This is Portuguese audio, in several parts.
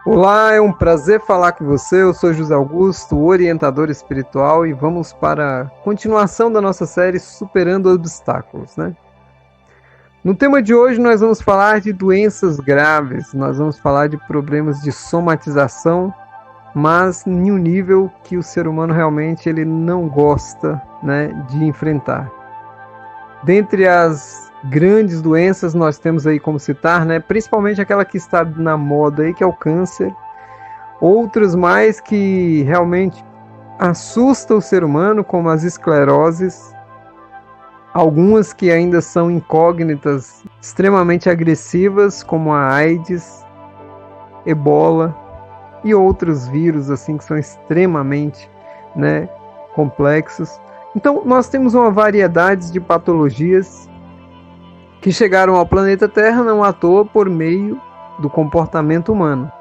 Olá, é um prazer falar com você. Eu sou José Augusto, orientador espiritual, e vamos para a continuação da nossa série Superando Obstáculos, né? No tema de hoje nós vamos falar de doenças graves, nós vamos falar de problemas de somatização, mas em um nível que o ser humano realmente ele não gosta, né, de enfrentar. Dentre as grandes doenças nós temos aí como citar, né, principalmente aquela que está na moda aí, que é o câncer. Outros mais que realmente assustam o ser humano, como as escleroses. Algumas que ainda são incógnitas, extremamente agressivas, como a AIDS, Ebola e outros vírus assim que são extremamente, né, complexos. Então, nós temos uma variedade de patologias que chegaram ao planeta Terra não à toa por meio do comportamento humano.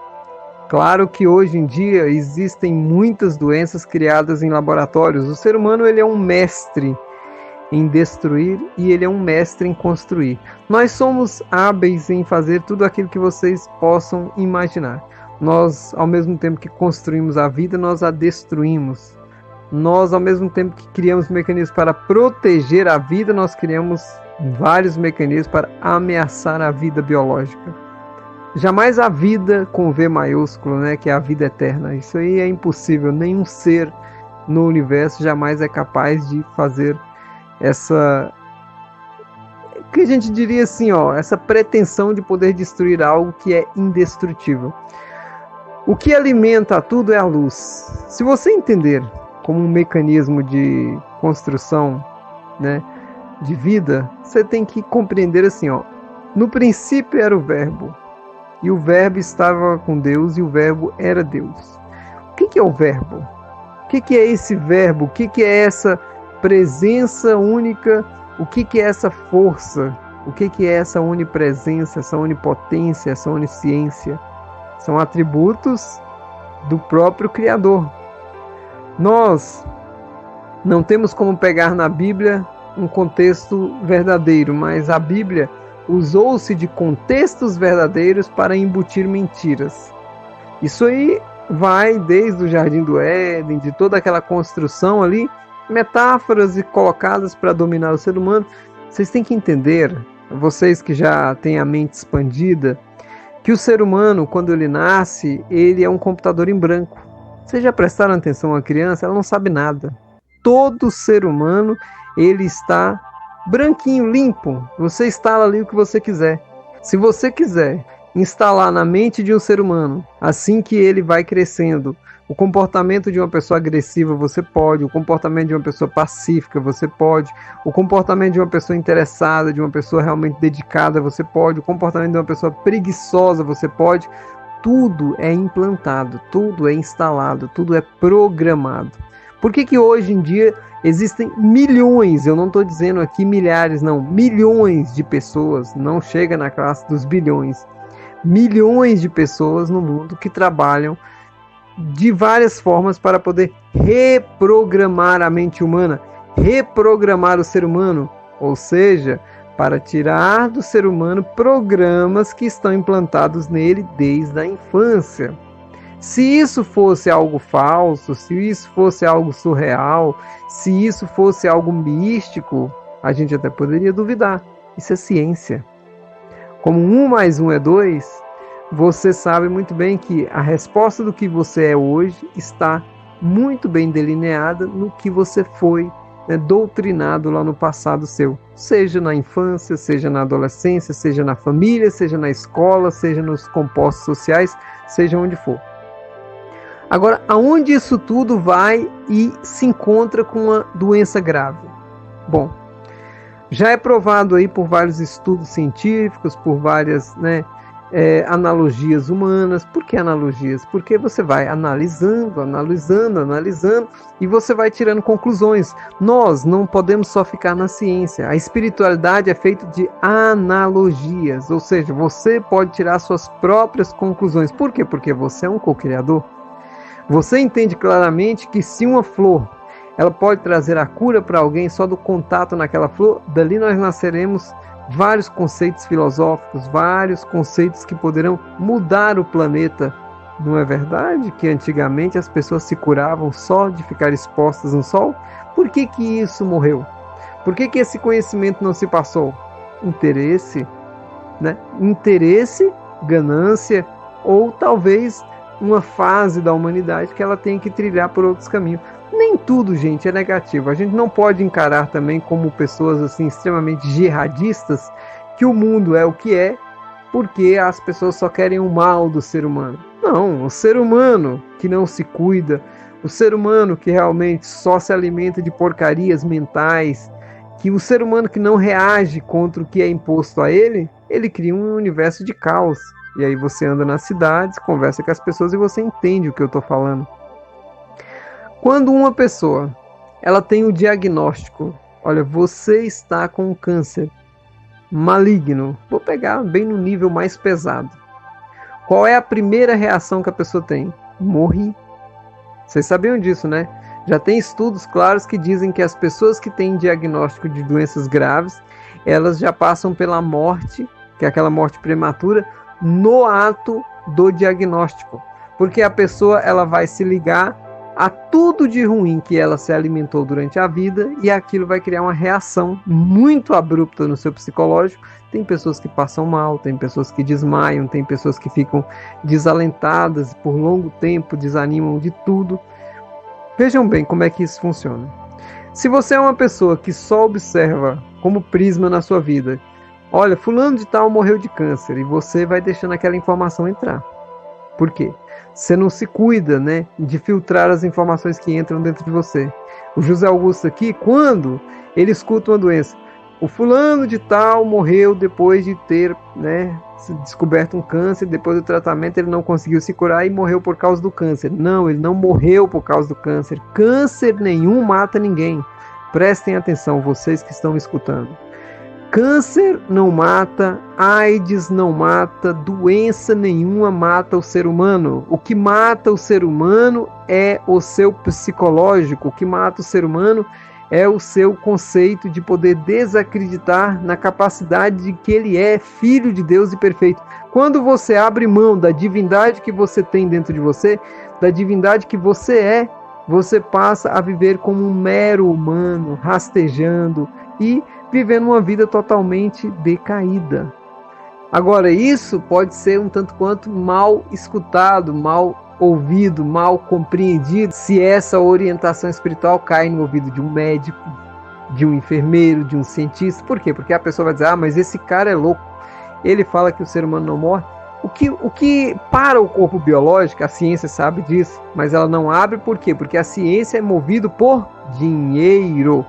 Claro que hoje em dia existem muitas doenças criadas em laboratórios. O ser humano ele é um mestre em destruir e ele é um mestre em construir. Nós somos hábeis em fazer tudo aquilo que vocês possam imaginar. Nós, ao mesmo tempo que construímos a vida, nós a destruímos. Nós, ao mesmo tempo que criamos mecanismos para proteger a vida, nós criamos vários mecanismos para ameaçar a vida biológica. Jamais a vida com V maiúsculo, né, que é a vida eterna. Isso aí é impossível. Nenhum ser no universo jamais é capaz de fazer essa, que a gente diria assim, essa pretensão de poder destruir algo que é indestrutível. O que alimenta tudo é a luz. Se você entender como um mecanismo de construção, né, de vida, você tem que compreender assim, no princípio era o verbo, e o verbo estava com Deus, e o verbo era Deus. O que é o verbo? O que é esse verbo? O que é essa presença única? O que é essa força? O que é essa onipresença, essa onipotência, essa onisciência? São atributos do próprio Criador. Nós não temos como pegar na Bíblia um contexto verdadeiro, mas a Bíblia usou-se de contextos verdadeiros para embutir mentiras. Isso aí vai desde o Jardim do Éden, de toda aquela construção ali, metáforas colocadas para dominar o ser humano. Vocês têm que entender, vocês que já têm a mente expandida, que o ser humano, quando ele nasce, ele é um computador em branco. Vocês já prestaram atenção à criança? Ela não sabe nada. Todo ser humano, ele está branquinho, limpo. Você instala ali o que você quiser. Se você quiser instalar na mente de um ser humano, assim que ele vai crescendo, o comportamento de uma pessoa agressiva, você pode. O comportamento de uma pessoa pacífica, você pode. O comportamento de uma pessoa interessada, de uma pessoa realmente dedicada, você pode. O comportamento de uma pessoa preguiçosa, você pode. Tudo é implantado, tudo é instalado, tudo é programado. Por que hoje em dia existem milhões, eu não estou dizendo aqui milhares, não, milhões de pessoas, não chega na classe dos bilhões, milhões de pessoas no mundo que trabalham de várias formas para poder reprogramar a mente humana, reprogramar o ser humano, ou seja, para tirar do ser humano programas que estão implantados nele desde a infância. Se isso fosse algo falso, se isso fosse algo surreal, se isso fosse algo místico, a gente até poderia duvidar. Isso é ciência. Como 1 mais 1 é 2, você sabe muito bem que a resposta do que você é hoje está muito bem delineada no que você foi, né, doutrinado lá no passado seu. Seja na infância, seja na adolescência, seja na família, seja na escola, seja nos compostos sociais, seja onde for. Agora, aonde isso tudo vai e se encontra com uma doença grave? Bom, já é provado aí por vários estudos científicos, por várias, analogias humanas. Por que analogias? Porque você vai analisando e você vai tirando conclusões. Nós não podemos só ficar na ciência. A espiritualidade é feita de analogias, ou seja, você pode tirar suas próprias conclusões. Por quê? Porque você é um co-criador. Você entende claramente que se uma flor ela pode trazer a cura para alguém só do contato naquela flor, dali nós nasceremos vários conceitos filosóficos, vários conceitos que poderão mudar o planeta Não é verdade que antigamente as pessoas se curavam só de ficar expostas no sol? Por que que isso morreu? Por que que esse conhecimento não se passou? Interesse, né? Interesse, ganância, ou talvez uma fase da humanidade que ela tem que trilhar por outros caminhos. Nem tudo, gente, é negativo. A gente não pode encarar também como pessoas assim extremamente jihadistas que o mundo é o que é, porque as pessoas só querem o mal do ser humano. Não, o ser humano que não se cuida, o ser humano que realmente só se alimenta de porcarias mentais, que o ser humano que não reage contra o que é imposto a ele, ele cria um universo de caos. E aí você anda nas cidades, conversa com as pessoas e você entende o que eu estou falando. Quando uma pessoa ela tem o diagnóstico, olha, você está com câncer maligno, vou pegar bem no nível mais pesado. Qual é a primeira reação que a pessoa tem? Morri. Vocês sabiam disso, né? Já tem estudos claros que dizem que as pessoas que têm diagnóstico de doenças graves, elas já passam pela morte, que é aquela morte prematura, no ato do diagnóstico. Porque a pessoa ela vai se ligar a tudo de ruim que ela se alimentou durante a vida e aquilo vai criar uma reação muito abrupta no seu psicológico. Tem pessoas que passam mal, tem pessoas que desmaiam, tem pessoas que ficam desalentadas por longo tempo, desanimam de tudo. Vejam bem como é que isso funciona. Se você é uma pessoa que só observa como prisma na sua vida, olha, fulano de tal morreu de câncer, e você vai deixando aquela informação entrar. Por quê? Você não se cuida, né, de filtrar as informações que entram dentro de você. O José Augusto aqui, quando ele escuta uma doença, o fulano de tal morreu depois de ter, né, descoberto um câncer, depois do tratamento ele não conseguiu se curar e morreu por causa do câncer. Não, ele não morreu por causa do câncer. Câncer nenhum mata ninguém. Prestem atenção, vocês que estão me escutando. Câncer não mata, AIDS não mata, doença nenhuma mata o ser humano. O que mata o ser humano é o seu psicológico. O que mata o ser humano é o seu conceito de poder desacreditar na capacidade de que ele é filho de Deus e perfeito. Quando você abre mão da divindade que você tem dentro de você, da divindade que você é, você passa a viver como um mero humano, rastejando e vivendo uma vida totalmente decaída. Agora, isso pode ser um tanto quanto mal escutado, mal ouvido, mal compreendido, se essa orientação espiritual cai no ouvido de um médico, de um enfermeiro, de um cientista. Por quê? Porque a pessoa vai dizer, mas esse cara é louco, ele fala que o ser humano não morre. O que para o corpo biológico, a ciência sabe disso, mas ela não abre. Por quê? Porque a ciência é movida por dinheiro.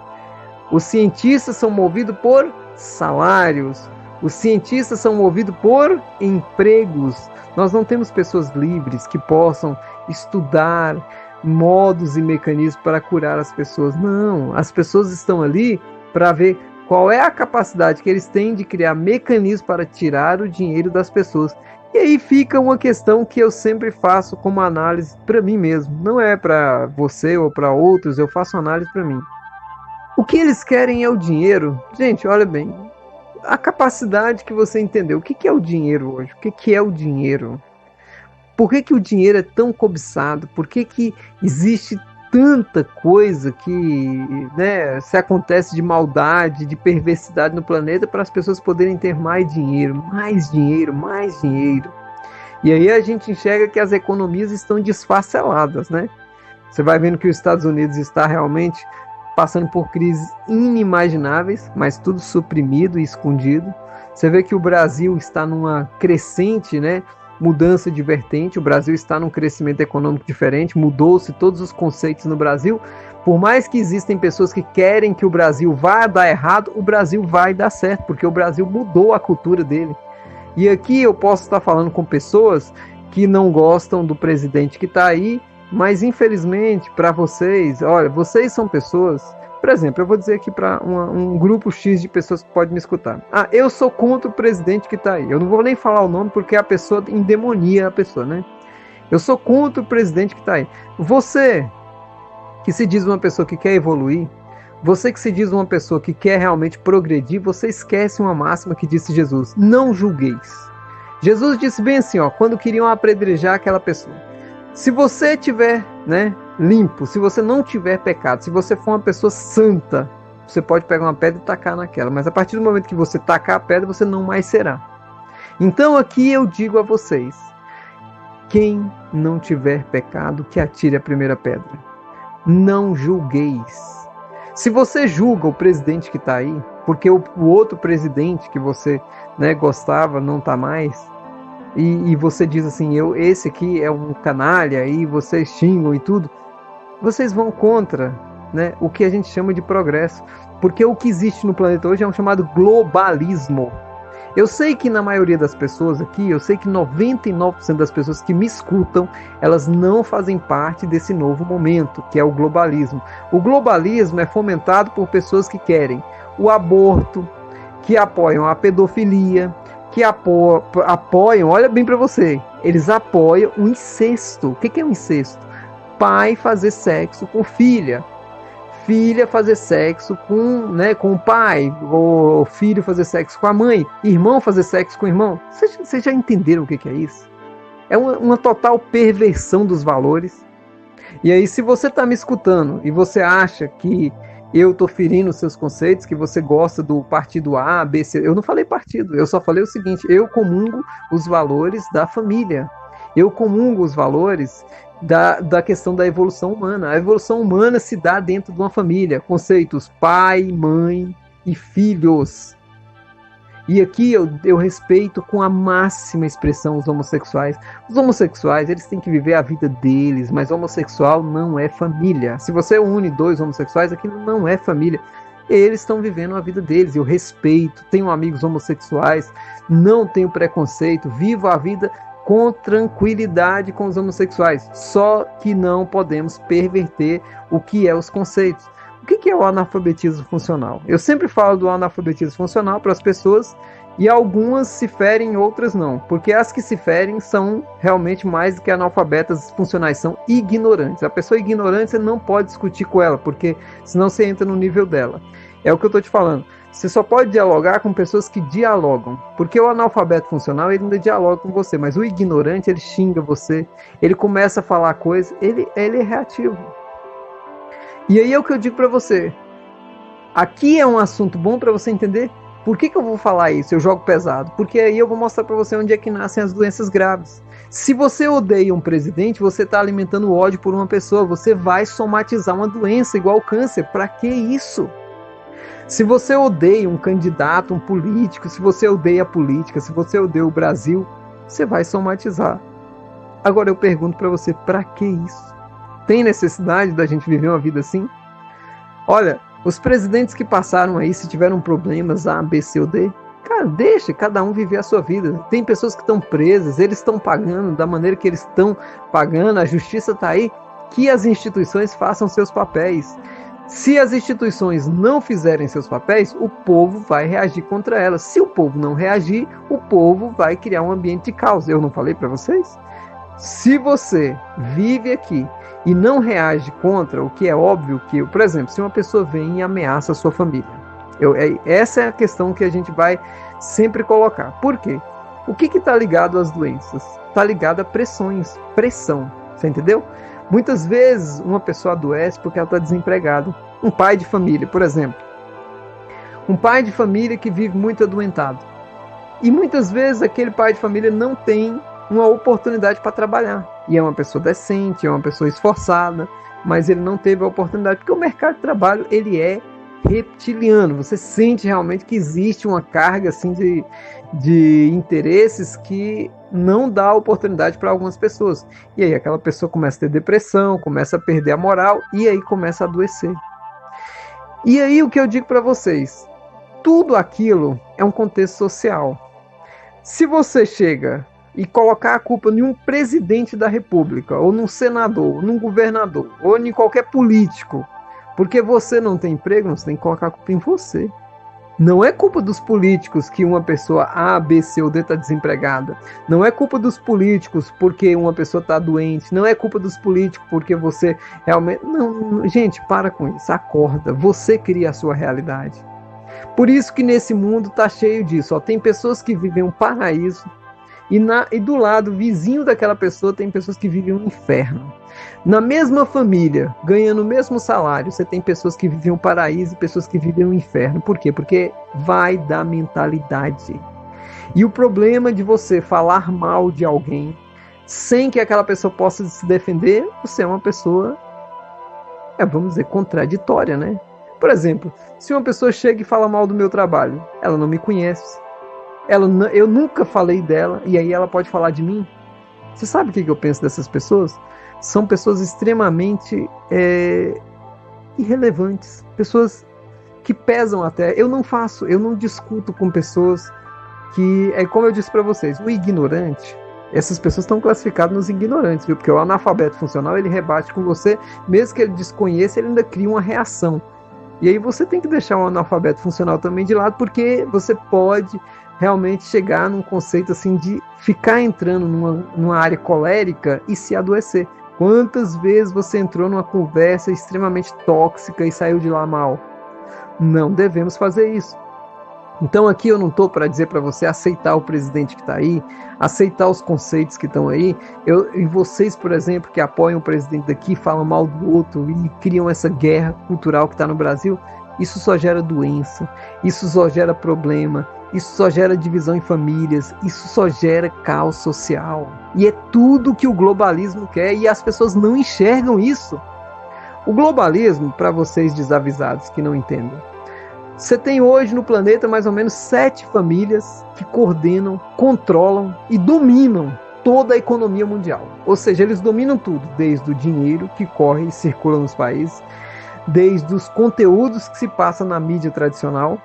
Os cientistas são movidos por salários. Os cientistas são movidos por empregos. Nós não temos pessoas livres que possam estudar modos e mecanismos para curar as pessoas. Não, as pessoas estão ali para ver qual é a capacidade que eles têm de criar mecanismos para tirar o dinheiro das pessoas. E aí fica uma questão que eu sempre faço como análise para mim mesmo. Não é para você ou para outros, eu faço análise para mim. O que eles querem é o dinheiro. Gente, olha bem, a capacidade que você entendeu. O que é o dinheiro hoje? O que é o dinheiro? Por que o dinheiro é tão cobiçado? Por que existe tanta coisa que, né, se acontece de maldade, de perversidade no planeta para as pessoas poderem ter mais dinheiro, mais dinheiro, mais dinheiro? E aí a gente enxerga que as economias estão desfaceladas, né? Você vai vendo que os Estados Unidos está realmente passando por crises inimagináveis, mas tudo suprimido e escondido. Você vê que o Brasil está numa crescente, né, mudança de vertente. O Brasil está num crescimento econômico diferente, mudou-se todos os conceitos no Brasil. Por mais que existem pessoas que querem que o Brasil vá dar errado, o Brasil vai dar certo, porque o Brasil mudou a cultura dele. E aqui eu posso estar falando com pessoas que não gostam do presidente que está aí, mas infelizmente para vocês, olha, vocês são pessoas, por exemplo, eu vou dizer aqui para um grupo X de pessoas que podem me escutar. Eu sou contra o presidente que está aí. Eu não vou nem falar o nome porque a pessoa endemonia a pessoa, né? Eu sou contra o presidente que está aí. Você que se diz uma pessoa que quer evoluir, você que se diz uma pessoa que quer realmente progredir, você esquece uma máxima que disse Jesus: não julgueis. Jesus disse bem assim, ó, quando queriam apedrejar aquela pessoa. Se você estiver, né, limpo, se você não tiver pecado, se você for uma pessoa santa, você pode pegar uma pedra e tacar naquela, mas a partir do momento que você tacar a pedra, você não mais será. Então aqui eu digo a vocês, quem não tiver pecado, que atire a primeira pedra. Não julgueis. Se você julga o presidente que está aí, porque o outro presidente que você, né, gostava não está mais, e você diz assim, esse aqui é um canalha, e vocês xingam e tudo, vocês vão contra, né, o que a gente chama de progresso. Porque o que existe no planeta hoje é um chamado globalismo. Eu sei que na maioria das pessoas aqui, eu sei que 99% das pessoas que me escutam, elas não fazem parte desse novo momento, que é o globalismo. O globalismo é fomentado por pessoas que querem o aborto, que apoiam a pedofilia, que apoiam, olha bem para você, eles apoiam o incesto. O que é o incesto? Pai fazer sexo com filha. Filha fazer sexo com o pai, ou filho fazer sexo com a mãe, irmão fazer sexo com o irmão. Vocês já entenderam o que é isso? É uma total perversão dos valores. E aí, se você está me escutando e você acha que eu estou ferindo os seus conceitos, que você gosta do partido A, B, C, eu não falei partido, eu só falei o seguinte, eu comungo os valores da família. Eu comungo os valores da questão da evolução humana. A evolução humana se dá dentro de uma família. Conceitos pai, mãe e filhos. E aqui eu respeito com a máxima expressão os homossexuais. Os homossexuais, eles têm que viver a vida deles, mas homossexual não é família. Se você une dois homossexuais, aquilo não é família. Eles estão vivendo a vida deles. Eu respeito, tenho amigos homossexuais, não tenho preconceito, vivo a vida com tranquilidade com os homossexuais, só que não podemos perverter o que é os conceitos. O que é o analfabetismo funcional? Eu sempre falo do analfabetismo funcional para as pessoas e algumas se ferem, outras não, porque as que se ferem são realmente mais do que analfabetas funcionais, são ignorantes. A pessoa ignorante você não pode discutir com ela, porque senão você entra no nível dela. É o que eu estou te falando. Você só pode dialogar com pessoas que dialogam, porque o analfabeto funcional ele ainda dialoga com você, mas o ignorante ele xinga você, ele começa a falar coisas, ele é reativo. E aí é o que eu digo para você, aqui é um assunto bom para você entender por que eu vou falar isso, eu jogo pesado, porque aí eu vou mostrar para você onde é que nascem as doenças graves. Se você odeia um presidente, você está alimentando ódio por uma pessoa, você vai somatizar uma doença igual câncer, para que isso? Se você odeia um candidato, um político, se você odeia a política, se você odeia o Brasil, você vai somatizar. Agora eu pergunto para você, para que isso? Tem necessidade da gente viver uma vida assim? Olha, os presidentes que passaram aí, se tiveram problemas A, B, C ou D, cara, deixa cada um viver a sua vida. Tem pessoas que estão presas, eles estão pagando da maneira que eles estão pagando, a justiça está aí, que as instituições façam seus papéis. Se as instituições não fizerem seus papéis, o povo vai reagir contra elas. Se o povo não reagir, o povo vai criar um ambiente de caos. Eu não falei para vocês? Se você vive aqui e não reage contra, o que é óbvio que, por exemplo, se uma pessoa vem e ameaça a sua família, essa é a questão que a gente vai sempre colocar. Por quê? O que está ligado às doenças? Está ligado a pressões, pressão, você entendeu? Muitas vezes uma pessoa adoece porque ela está desempregada. Um pai de família, por exemplo. Um pai de família que vive muito adoentado. E muitas vezes aquele pai de família não tem uma oportunidade para trabalhar. E é uma pessoa decente, é uma pessoa esforçada, mas ele não teve a oportunidade, porque o mercado de trabalho ele é reptiliano. Você sente realmente que existe uma carga assim, de interesses que não dá oportunidade para algumas pessoas. E aí aquela pessoa começa a ter depressão, começa a perder a moral e aí começa a adoecer. E aí o que eu digo para vocês, tudo aquilo é um contexto social. Se você chega e colocar a culpa em um presidente da república, ou num senador, ou num governador, ou em qualquer político, porque você não tem emprego, você tem que colocar a culpa em você. Não é culpa dos políticos que uma pessoa A, B, C ou D está desempregada. Não é culpa dos políticos porque uma pessoa está doente. Não é culpa dos políticos porque você realmente... Não, gente, para com isso. Acorda. Você cria a sua realidade. Por isso que nesse mundo está cheio disso. Ó. Tem pessoas que vivem um paraíso E do lado, vizinho daquela pessoa, tem pessoas que vivem um inferno. Na mesma família, ganhando o mesmo salário, você tem pessoas que vivem um paraíso e pessoas que vivem um inferno. Por quê? Porque vai da mentalidade. E o problema de você falar mal de alguém sem que aquela pessoa possa se defender, você é uma pessoa, vamos dizer, contraditória, né? Por exemplo, se uma pessoa chega e fala mal do meu trabalho, ela não me conhece, eu nunca falei dela, e aí ela pode falar de mim. Você sabe o que eu penso dessas pessoas? São pessoas extremamente irrelevantes, pessoas que pesam até. Eu não discuto com pessoas que, como eu disse para vocês, o ignorante, essas pessoas estão classificadas nos ignorantes, viu? Porque o analfabeto funcional, ele rebate com você, mesmo que ele desconheça, ele ainda cria uma reação. E aí você tem que deixar o analfabeto funcional também de lado, porque você pode realmente chegar num conceito assim de ficar entrando numa área colérica e se adoecer. Quantas vezes você entrou numa conversa extremamente tóxica e saiu de lá mal? Não devemos fazer isso. Então aqui eu não estou para dizer para você aceitar o presidente que está aí, aceitar os conceitos que estão aí. E vocês, por exemplo, que apoiam o presidente daqui, falam mal do outro e criam essa guerra cultural que está no Brasil, isso só gera doença, isso só gera problema, isso só gera divisão em famílias, isso só gera caos social. E é tudo que o globalismo quer e as pessoas não enxergam isso. O globalismo, para vocês desavisados que não entendem, você tem hoje no planeta mais ou menos 7 famílias que coordenam, controlam e dominam toda a economia mundial. Ou seja, eles dominam tudo, desde o dinheiro que corre e circula nos países, desde os conteúdos que se passam na mídia tradicional,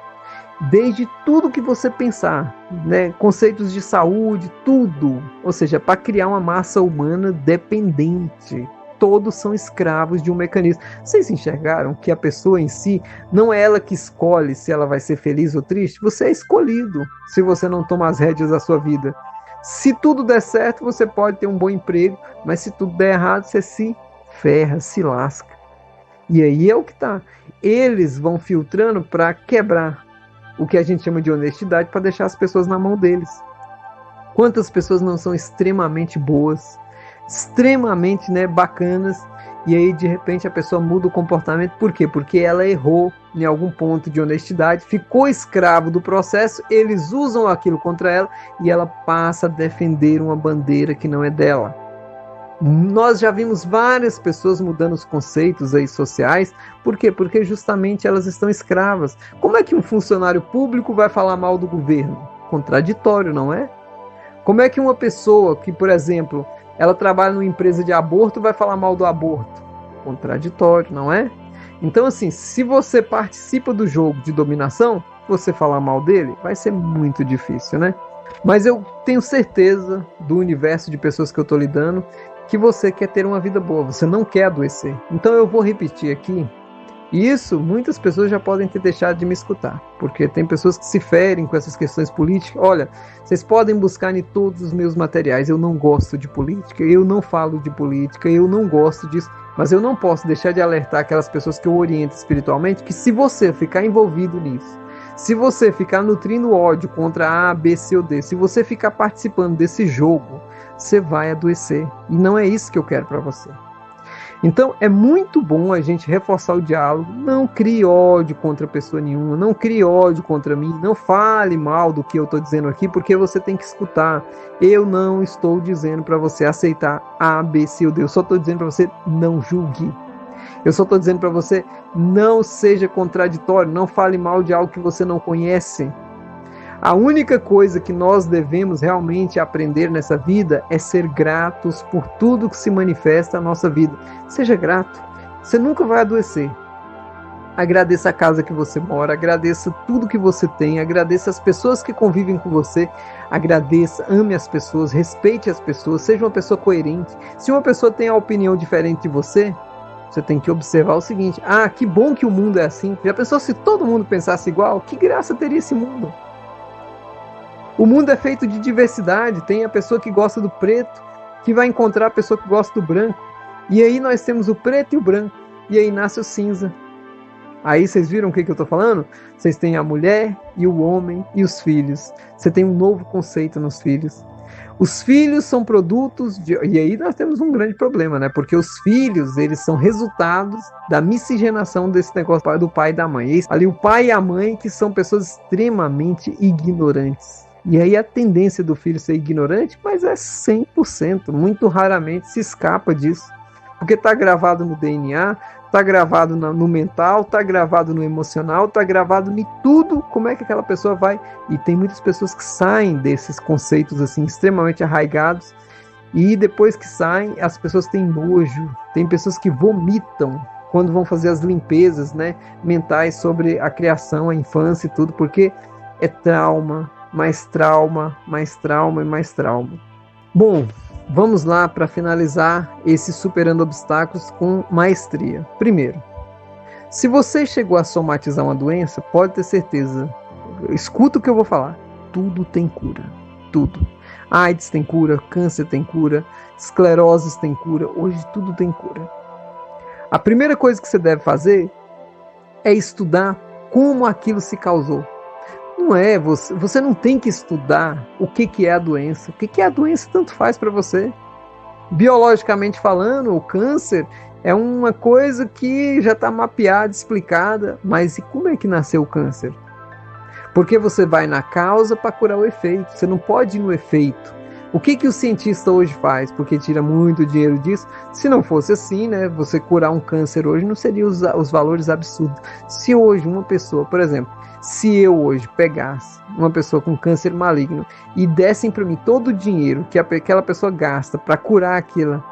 desde tudo que você pensar, né? Conceitos de saúde, tudo. Ou seja, para criar uma massa humana dependente. Todos são escravos de um mecanismo. Vocês enxergaram que a pessoa em si, não é ela que escolhe se ela vai ser feliz ou triste? Você é escolhido se você não toma as rédeas da sua vida. Se tudo der certo, você pode ter um bom emprego, mas se tudo der errado, você se ferra, se lasca. E aí é o que tá. Eles vão filtrando para quebrar o que a gente chama de honestidade, para deixar as pessoas na mão deles. Quantas pessoas não são extremamente boas, extremamente, né, bacanas, e aí de repente a pessoa muda o comportamento. Por quê? Porque ela errou em algum ponto de honestidade, ficou escravo do processo, eles usam aquilo contra ela e ela passa a defender uma bandeira que não é dela. Nós já vimos várias pessoas mudando os conceitos aí sociais. Por quê? Porque justamente elas estão escravas. Como é que um funcionário público vai falar mal do governo? Contraditório, não é? Como é que uma pessoa que, por exemplo, ela trabalha numa empresa de aborto vai falar mal do aborto? Contraditório, não é? Então, assim, se você participa do jogo de dominação, você falar mal dele vai ser muito difícil, né? Mas eu tenho certeza do universo de pessoas que eu estou lidando que você quer ter uma vida boa, você não quer adoecer. Então eu vou repetir aqui, e isso muitas pessoas já podem ter deixado de me escutar, porque tem pessoas que se ferem com essas questões políticas. Olha, vocês podem buscar em todos os meus materiais, eu não gosto de política, eu não falo de política, eu não gosto disso, mas eu não posso deixar de alertar aquelas pessoas que eu oriento espiritualmente, que se você ficar envolvido nisso, se você ficar nutrindo ódio contra A, B, C ou D, se você ficar participando desse jogo, você vai adoecer. E não é isso que eu quero para você. Então é muito bom a gente reforçar o diálogo. Não crie ódio contra pessoa nenhuma, não crie ódio contra mim, não fale mal do que eu estou dizendo aqui, porque você tem que escutar. Eu não estou dizendo para você aceitar A, B, C ou D, eu só estou dizendo para você não julgue. Eu só estou dizendo para você, não seja contraditório, não fale mal de algo que você não conhece. A única coisa que nós devemos realmente aprender nessa vida é ser gratos por tudo que se manifesta na nossa vida. Seja grato, você nunca vai adoecer. Agradeça a casa que você mora, agradeça tudo que você tem, agradeça as pessoas que convivem com você, agradeça, ame as pessoas, respeite as pessoas, seja uma pessoa coerente. Se uma pessoa tem a opinião diferente de você tem que observar o seguinte: que bom que o mundo é assim. Já pensou se todo mundo pensasse igual? Que graça teria esse mundo? O mundo é feito de diversidade. Tem a pessoa que gosta do preto, que vai encontrar a pessoa que gosta do branco. E aí nós temos o preto e o branco. E aí nasce o cinza. Aí vocês viram o que eu estou falando? Vocês têm a mulher e o homem e os filhos. Você tem um novo conceito nos filhos. Os filhos são produtos de... E aí nós temos um grande problema, né? Porque os filhos, eles são resultados da miscigenação desse negócio do pai e da mãe. E ali o pai e a mãe que são pessoas extremamente ignorantes. E aí a tendência do filho ser ignorante, mas é 100%. Muito raramente se escapa disso. Porque está gravado no DNA, está gravado no mental, está gravado no emocional, está gravado em tudo. Como é que aquela pessoa vai? E tem muitas pessoas que saem desses conceitos assim extremamente arraigados e depois que saem, as pessoas têm nojo. Tem pessoas que vomitam quando vão fazer as limpezas, né, mentais sobre a criação, a infância e tudo, porque é trauma, mais trauma, mais trauma e mais trauma. Bom, vamos lá para finalizar esse Superando Obstáculos com maestria. Primeiro, se você chegou a somatizar uma doença, pode ter certeza, escuta o que eu vou falar, tudo tem cura, tudo. AIDS tem cura, câncer tem cura, esclerose tem cura, hoje tudo tem cura. A primeira coisa que você deve fazer é estudar como aquilo se causou. Não é, você não tem que estudar o que é a doença. O que é a doença tanto faz para você. Biologicamente falando, o câncer é uma coisa que já está mapeada, explicada. Mas e como é que nasceu o câncer? Porque você vai na causa para curar o efeito. Você não pode ir no efeito. O que o cientista hoje faz? Porque tira muito dinheiro disso. Se não fosse assim, né, você curar um câncer hoje não seria os valores absurdos. Se hoje uma pessoa, por exemplo, se eu hoje pegasse uma pessoa com câncer maligno e dessem para mim todo o dinheiro que aquela pessoa gasta para curar aquilo,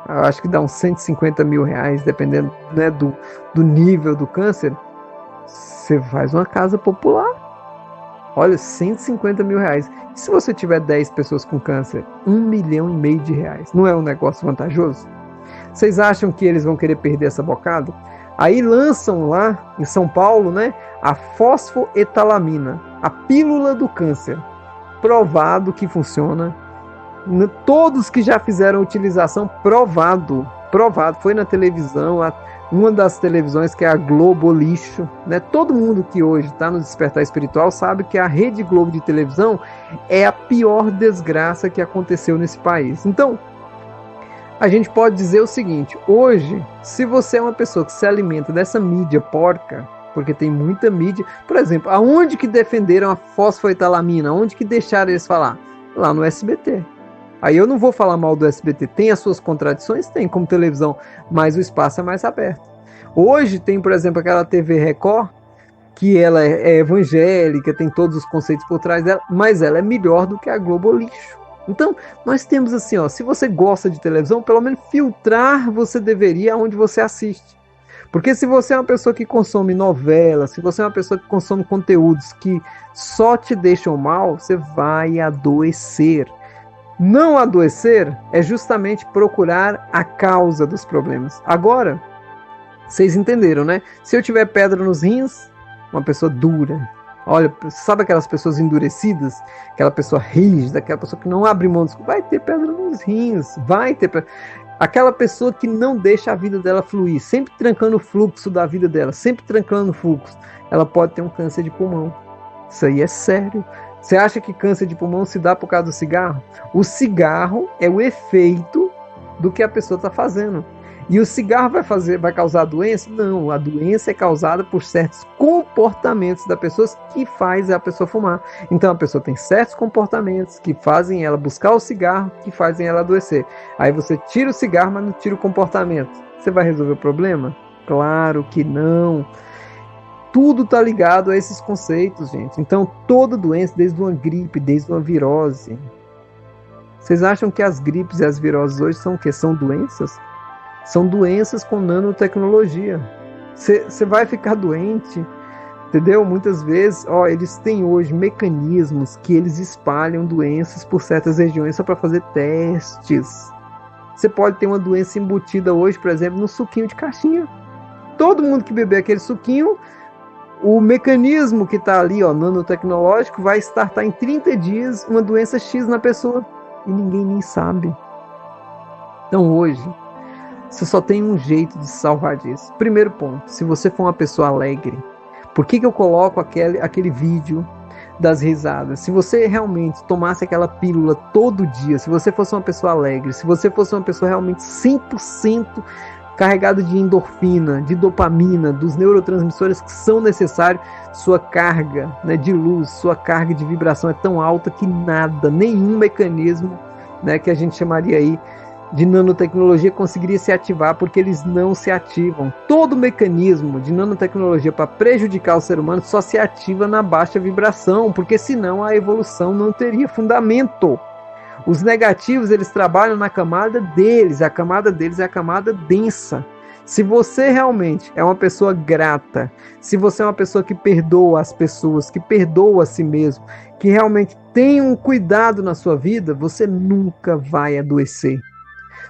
eu acho que dá uns 150 mil reais, dependendo, né, do nível do câncer, você faz uma casa popular. Olha, 150 mil reais. E se você tiver 10 pessoas com câncer, 1,5 milhão de reais. Não é um negócio vantajoso? Vocês acham que eles vão querer perder essa bocada? Aí lançam lá em São Paulo, né, a fosfoetalamina, a pílula do câncer. Provado que funciona. Todos que já fizeram utilização, provado. Foi na televisão, uma das televisões que é a Globo Lixo, né? Todo mundo que hoje está no Despertar Espiritual sabe que a Rede Globo de televisão é a pior desgraça que aconteceu nesse país. Então, a gente pode dizer o seguinte: hoje, se você é uma pessoa que se alimenta dessa mídia porca, porque tem muita mídia, por exemplo, aonde que defenderam a fosfoetalamina? Aonde que deixaram eles falar? Lá no SBT. Aí eu não vou falar mal do SBT, tem as suas contradições? Tem, como televisão, mas o espaço é mais aberto. Hoje tem, por exemplo, aquela TV Record, que ela é evangélica, tem todos os conceitos por trás dela, mas ela é melhor do que a Globo Lixo. Então, nós temos assim, ó, se você gosta de televisão, pelo menos filtrar você deveria onde você assiste. Porque se você é uma pessoa que consome novelas, se você é uma pessoa que consome conteúdos que só te deixam mal, você vai adoecer. Não adoecer é justamente procurar a causa dos problemas. Agora, vocês entenderam, né? Se eu tiver pedra nos rins, uma pessoa dura. Olha, sabe aquelas pessoas endurecidas? Aquela pessoa rígida, aquela pessoa que não abre mão, vai ter pedra nos rins, vai ter pedra. Aquela pessoa que não deixa a vida dela fluir, sempre trancando o fluxo da vida dela, sempre trancando o fluxo, ela pode ter um câncer de pulmão. Isso aí é sério. Você acha que câncer de pulmão se dá por causa do cigarro? O cigarro é o efeito do que a pessoa está fazendo. E o cigarro vai causar doença? Não, a doença é causada por certos comportamentos da pessoa que faz a pessoa fumar. Então a pessoa tem certos comportamentos que fazem ela buscar o cigarro, que fazem ela adoecer. Aí você tira o cigarro, mas não tira o comportamento. Você vai resolver o problema? Claro que não. Tudo está ligado a esses conceitos, gente. Então, toda doença, desde uma gripe, desde uma virose. Vocês acham que as gripes e as viroses hoje são o quê? São doenças? São doenças com nanotecnologia. Você vai ficar doente, entendeu? Muitas vezes, eles têm hoje mecanismos que eles espalham doenças por certas regiões só para fazer testes. Você pode ter uma doença embutida hoje, por exemplo, no suquinho de caixinha. Todo mundo que beber aquele suquinho, o mecanismo que está ali, nanotecnológico, vai startar em 30 dias uma doença X na pessoa. E ninguém nem sabe. Então hoje, você só tem um jeito de se salvar disso. Primeiro ponto, se você for uma pessoa alegre, por que eu coloco aquele vídeo das risadas, se você realmente tomasse aquela pílula todo dia, se você fosse uma pessoa alegre, se você fosse uma pessoa realmente 100% carregado de endorfina, de dopamina, dos neurotransmissores que são necessários, sua carga, né, de luz, sua carga de vibração é tão alta que nada, nenhum mecanismo, né, que a gente chamaria aí de nanotecnologia conseguiria se ativar, porque eles não se ativam. Todo mecanismo de nanotecnologia para prejudicar o ser humano só se ativa na baixa vibração, porque senão a evolução não teria fundamento. Os negativos, eles trabalham na camada deles, a camada deles é a camada densa. Se você realmente é uma pessoa grata, se você é uma pessoa que perdoa as pessoas, que perdoa a si mesmo, que realmente tem um cuidado na sua vida, você nunca vai adoecer.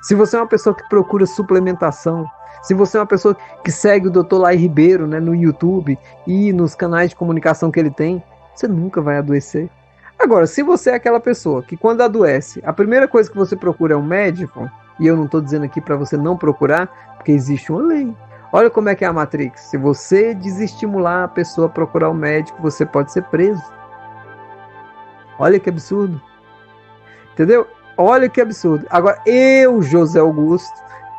Se você é uma pessoa que procura suplementação, se você é uma pessoa que segue o Dr. Lai Ribeiro, né, no YouTube e nos canais de comunicação que ele tem, você nunca vai adoecer. Agora, se você é aquela pessoa que quando adoece, a primeira coisa que você procura é um médico, e eu não estou dizendo aqui para você não procurar, porque existe uma lei. Olha como é que é a Matrix. Se você desestimular a pessoa a procurar um médico, você pode ser preso. Olha que absurdo. Entendeu? Olha que absurdo. Agora, eu, José Augusto,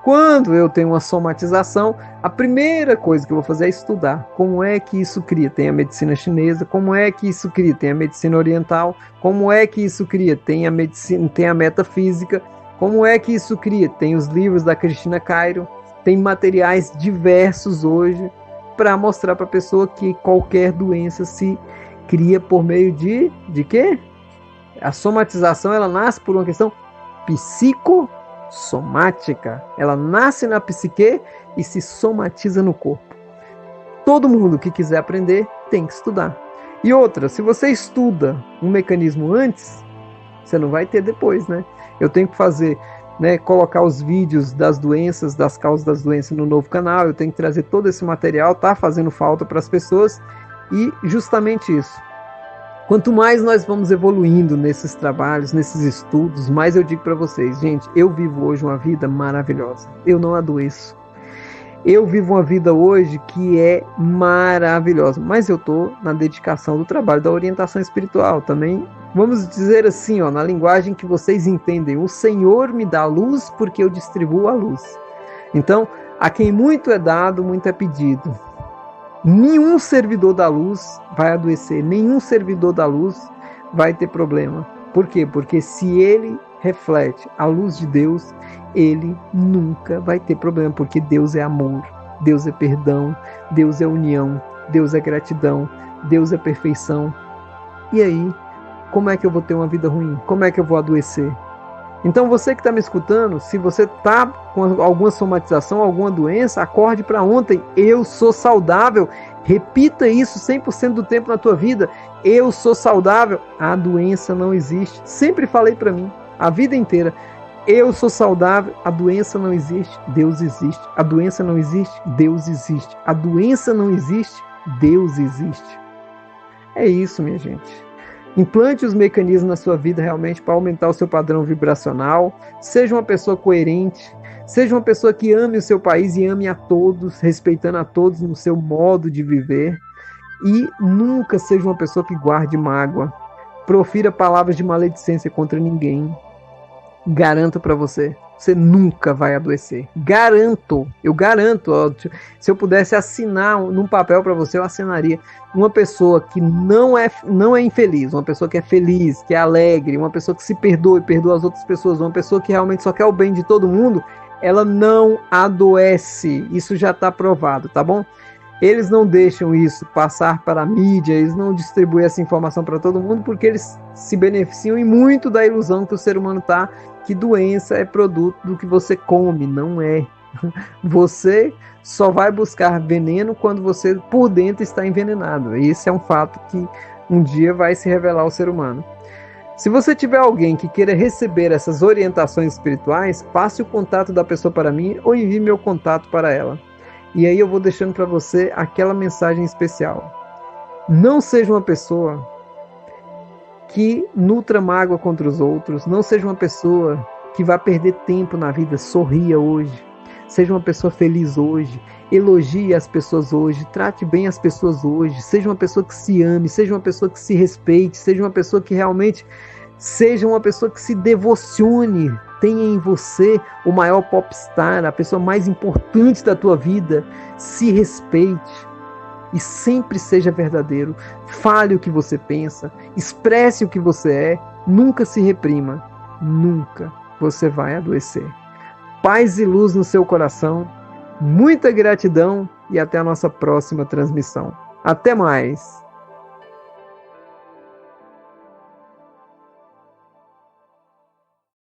quando eu tenho uma somatização, a primeira coisa que eu vou fazer é estudar como é que isso cria. Tem a medicina chinesa, como é que isso cria? Tem a medicina oriental, como é que isso cria? Tem a medicina, tem a metafísica, como é que isso cria? Tem os livros da Cristina Cairo, tem materiais diversos hoje para mostrar para a pessoa que qualquer doença se cria por meio de quê? A somatização, ela nasce por uma questão psicossomática. Ela nasce na psique e se somatiza no corpo. Todo mundo que quiser aprender tem que estudar. E outra, se você estuda um mecanismo antes, você não vai ter depois, né? Eu tenho que fazer, né, colocar os vídeos das doenças, das causas das doenças no novo canal, eu tenho que trazer todo esse material, tá fazendo falta para as pessoas, e justamente isso. Quanto mais nós vamos evoluindo nesses trabalhos, nesses estudos, mais eu digo para vocês, gente, eu vivo hoje uma vida maravilhosa. Eu não adoeço. Eu vivo uma vida hoje que é maravilhosa, mas eu estou na dedicação do trabalho da orientação espiritual também. Vamos dizer assim, ó, na linguagem que vocês entendem, o Senhor me dá luz porque eu distribuo a luz. Então, a quem muito é dado, muito é pedido. Nenhum servidor da luz vai adoecer, nenhum servidor da luz vai ter problema. Por quê? Porque se ele reflete a luz de Deus, ele nunca vai ter problema, porque Deus é amor, Deus é perdão, Deus é união, Deus é gratidão, Deus é perfeição. E aí, como é que eu vou ter uma vida ruim? Como é que eu vou adoecer? Então você que está me escutando, se você está com alguma somatização, alguma doença, acorde para ontem. Eu sou saudável. Repita isso 100% do tempo na tua vida. Eu sou saudável. A doença não existe. Sempre falei para mim, a vida inteira. Eu sou saudável. A doença não existe. Deus existe. A doença não existe. Deus existe. A doença não existe. Deus existe. É isso, minha gente. Implante os mecanismos na sua vida realmente para aumentar o seu padrão vibracional. Seja uma pessoa coerente. Seja uma pessoa que ame o seu país e ame a todos, respeitando a todos no seu modo de viver. E nunca seja uma pessoa que guarde mágoa. Profira palavras de maledicência contra ninguém. Garanto para você, você nunca vai adoecer. Garanto, eu garanto. Ó, se eu pudesse assinar num papel para você, eu assinaria. Uma pessoa que não é infeliz, uma pessoa que é feliz, que é alegre, uma pessoa que se perdoa e perdoa as outras pessoas, uma pessoa que realmente só quer o bem de todo mundo, ela não adoece. Isso já está provado, tá bom? Eles não deixam isso passar para a mídia, eles não distribuem essa informação para todo mundo, porque eles se beneficiam e muito da ilusão que o ser humano está, que doença é produto do que você come. Não é. Você só vai buscar veneno quando você por dentro está envenenado. Esse é um fato que um dia vai se revelar ao ser humano. Se você tiver alguém que queira receber essas orientações espirituais, passe o contato da pessoa para mim ou envie meu contato para ela. E aí eu vou deixando para você aquela mensagem especial. Não seja uma pessoa que nutra mágoa contra os outros. Não seja uma pessoa que vai perder tempo na vida. Sorria hoje. Seja uma pessoa feliz hoje, elogie as pessoas hoje, trate bem as pessoas hoje, seja uma pessoa que se ame, seja uma pessoa que se respeite, seja uma pessoa que realmente seja uma pessoa que se devocione, tenha em você o maior popstar, a pessoa mais importante da tua vida. Se respeite e sempre seja verdadeiro. Fale o que você pensa, expresse o que você é, nunca se reprima, nunca você vai adoecer. Paz e luz no seu coração, muita gratidão e até a nossa próxima transmissão. Até mais!